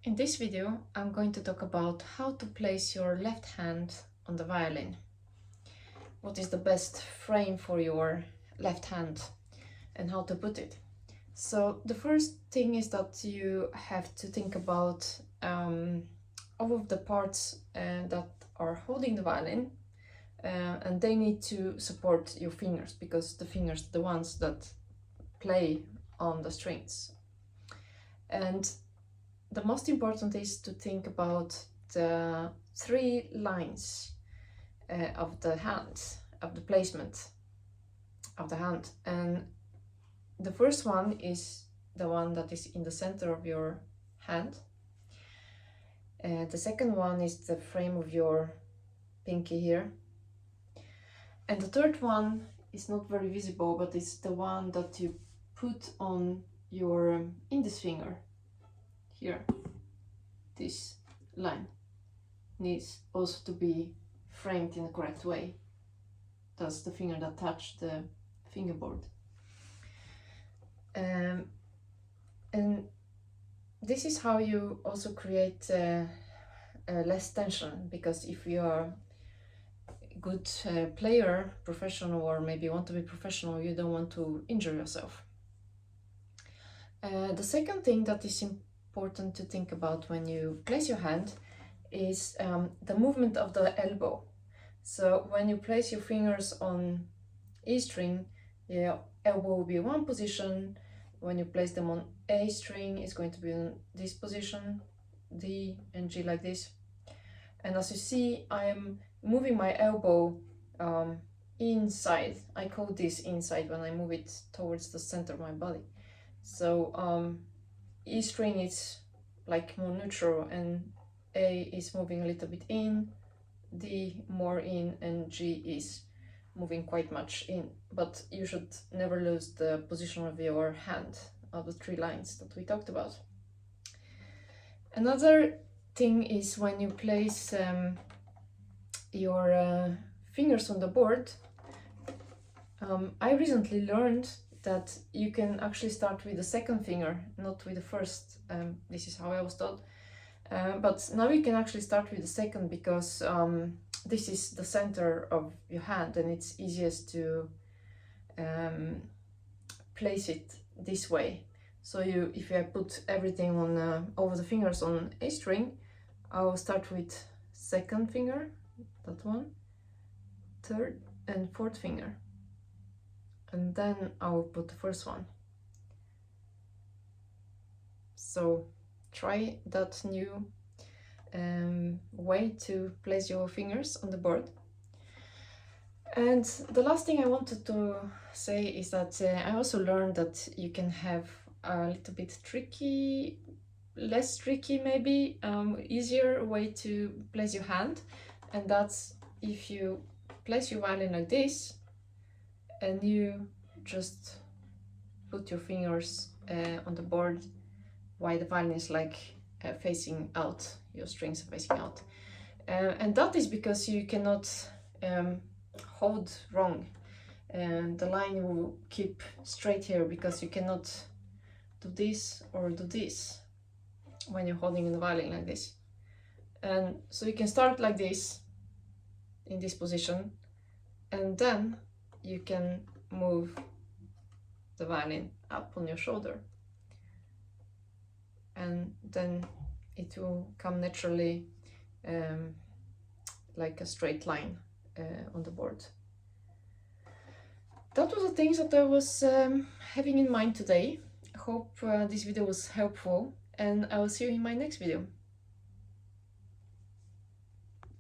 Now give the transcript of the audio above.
In this video, I'm going to talk about how to place your left hand on the violin. What is the best frame for your left hand and how to put it. So the first thing is that you have to think about all of the parts that are holding the violin, and they need to support your fingers because the fingers are the ones that play on the strings. And the most important is to think about the three lines of the hand, of the placement of the hand. And the first one is the one that is in the center of your hand. The second one is the frame of your pinky here. And the third one is not very visible, but it's the one that you put on your index finger. Here, this line needs also to be framed in the correct way. That's the finger that touched the fingerboard. And this is how you also create less tension, because if you are a good player, professional, or maybe want to be professional, you don't want to injure yourself. The second thing that is important to think about when you place your hand is the movement of the elbow. So when you place your fingers on E string, your elbow will be in one position. When you place them on A string, it's going to be in this position, D and G, like this. And as you see, I am moving my elbow inside. I call this inside when I move it towards the center of my body. So E string is like more neutral and A is moving a little bit in, D more in, and G is moving quite much in. But you should never lose the position of your hand, of the three lines that we talked about. Another thing is when you place your fingers on the board. I recently learned that you can actually start with the second finger, not with the first. This is how I was taught. But now you can actually start with the second, because this is the center of your hand and it's easiest to place it this way. So if I put everything on over the fingers on A string, I will start with second finger, that one, third and fourth finger. And then I will put the first one. So try that new way to place your fingers on the board. And the last thing I wanted to say is that I also learned that you can have a little bit tricky, less tricky maybe, easier way to place your hand. And that's if you place your violin like this, and you just put your fingers on the board while the violin is like facing out, your strings are facing out. And that is because you cannot hold wrong. And the line will keep straight here, because you cannot do this or do this when you're holding the violin like this. And so you can start like this, in this position, and then you can move the violin up on your shoulder, and then it will come naturally like a straight line on the board. That was the things that I was having in mind today. I hope this video was helpful, and I will see you in my next video.